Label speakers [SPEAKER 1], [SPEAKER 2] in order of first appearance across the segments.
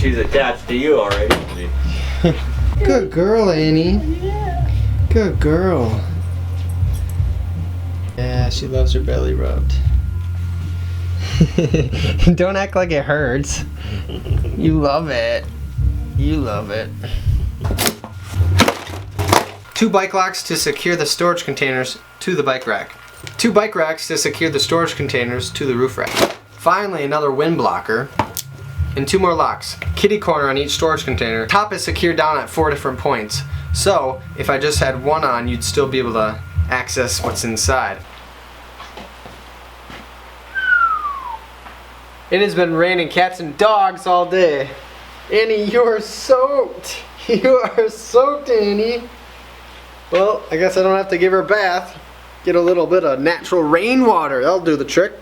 [SPEAKER 1] she's attached to you already.
[SPEAKER 2] Good girl, Annie. Good girl. Yeah, she loves her belly rubbed. Don't act like it hurts. You love it. You love it. 2 bike locks to secure the storage containers to the bike rack. 2 bike racks to secure the storage containers to the roof rack. Finally, another wind blocker. And 2 more locks. Kitty corner on each storage container. Top is secured down at 4 different points. So, if I just had one on, you'd still be able to access what's inside. It has been raining cats and dogs all day. Annie, you're soaked. You are soaked, Annie. Well, I guess I don't have to give her a bath. Get a little bit of natural rainwater. That'll do the trick.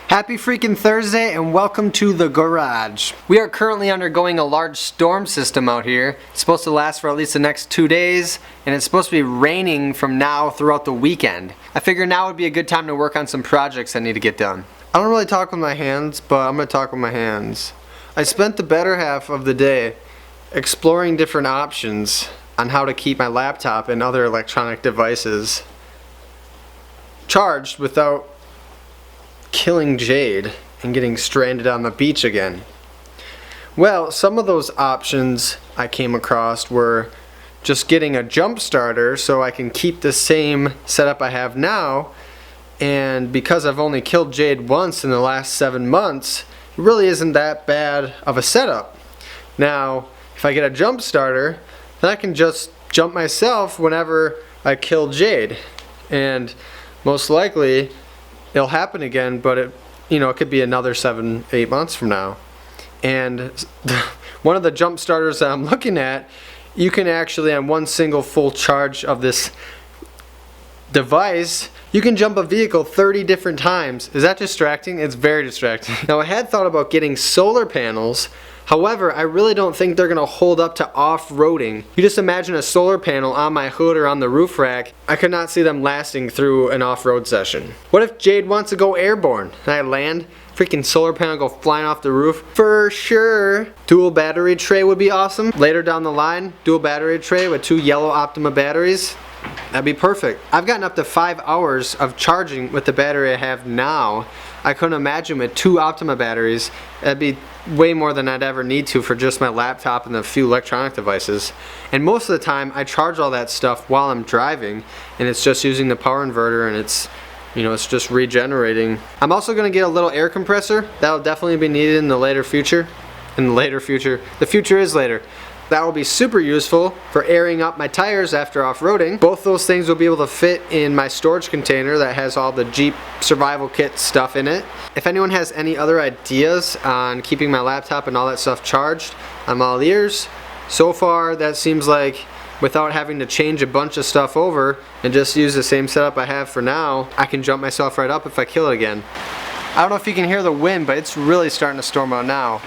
[SPEAKER 2] Happy freaking Thursday and welcome to the garage. We are currently undergoing a large storm system out here. It's supposed to last for at least the next 2 days, and it's supposed to be raining from now throughout the weekend. I figure now would be a good time to work on some projects I need to get done. I don't really talk with my hands, but I'm gonna talk with my hands. I spent the better half of the day exploring different options on how to keep my laptop and other electronic devices charged without killing Jade and getting stranded on the beach again. Well, some of those options I came across were just getting a jump starter so I can keep the same setup I have now, and because I've only killed Jade once in the last 7 months, it really isn't that bad of a setup. Now, if I get a jump starter, then I can just jump myself whenever I kill Jade, and most likely it'll happen again, but it could be another 7-8 months from now. And one of the jump starters that I'm looking at, you can actually, on one single full charge of this device, you can jump a vehicle 30 different times. Is that distracting? It's very distracting. Now, I had thought about getting solar panels. However, I really don't think they're gonna hold up to off-roading. You just imagine a solar panel on my hood or on the roof rack. I could not see them lasting through an off-road session. What if Jade wants to go airborne and I land? Freaking solar panel go flying off the roof? For sure. Dual battery tray would be awesome. Later down the line, dual battery tray with 2 yellow Optima batteries. That'd be perfect. I've gotten up to 5 hours of charging with the battery I have now. I couldn't imagine with 2 Optima batteries. That'd be way more than I'd ever need to for just my laptop and a few electronic devices. And most of the time I charge all that stuff while I'm driving, and it's just using the power inverter, and it's just regenerating. I'm also going to get a little air compressor. That'll definitely be needed in the later future. The future is later. That will be super useful for airing up my tires after off-roading. Both those things will be able to fit in my storage container that has all the Jeep survival kit stuff in it. If anyone has any other ideas on keeping my laptop and all that stuff charged, I'm all ears. So far, that seems like without having to change a bunch of stuff over and just use the same setup I have for now, I can jump myself right up if I kill it again. I don't know if you can hear the wind, but it's really starting to storm out now.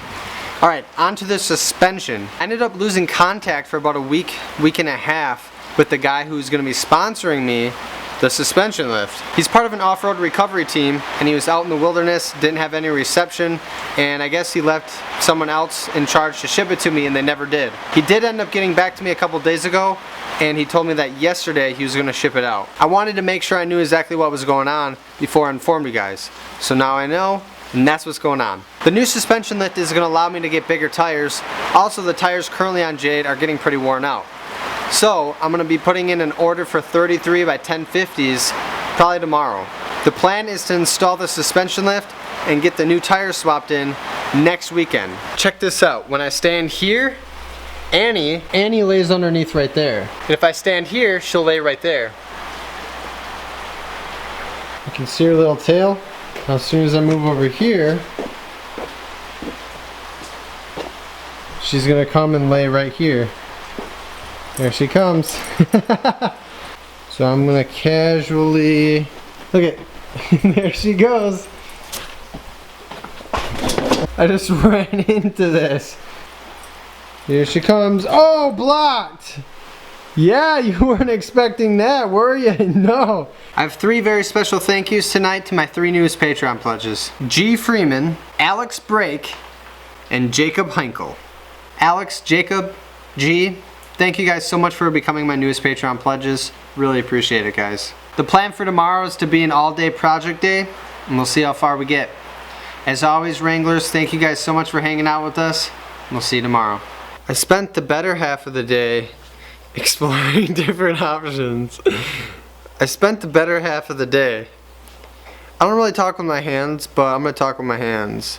[SPEAKER 2] Alright, on to the suspension. I ended up losing contact for about a week and a half with the guy who's going to be sponsoring me the suspension lift. He's part of an off-road recovery team, and he was out in the wilderness, didn't have any reception, and I guess he left someone else in charge to ship it to me, and they never did. He did end up getting back to me a couple days ago, and he told me that yesterday he was going to ship it out. I wanted to make sure I knew exactly what was going on before I informed you guys. So now I know. And that's what's going on. The new suspension lift is going to allow me to get bigger tires. Also, the tires currently on Jade are getting pretty worn out. So I'm going to be putting in an order for 33 by 1050s probably tomorrow. The plan is to install the suspension lift and get the new tires swapped in next weekend. Check this out. When I stand here, Annie lays underneath right there. And if I stand here, she'll lay right there. You can see her little tail. Now, as soon as I move over here, she's gonna come and lay right here. There she comes. So I'm gonna casually, look at, there she goes. I just ran into this. Here she comes. Oh, blocked! Yeah, you weren't expecting that, were you? No. I have 3 very special thank yous tonight to my 3 newest Patreon pledges. G. Freeman, Alex Brake, and Jacob Heinkel. Alex, Jacob, G, thank you guys so much for becoming my newest Patreon pledges. Really appreciate it, guys. The plan for tomorrow is to be an all-day project day, and we'll see how far we get. As always, Wranglers, thank you guys so much for hanging out with us. We'll see you tomorrow. I spent the better half of the day exploring different options. I spent the better half of the day. I don't really talk with my hands, but I'm gonna talk with my hands.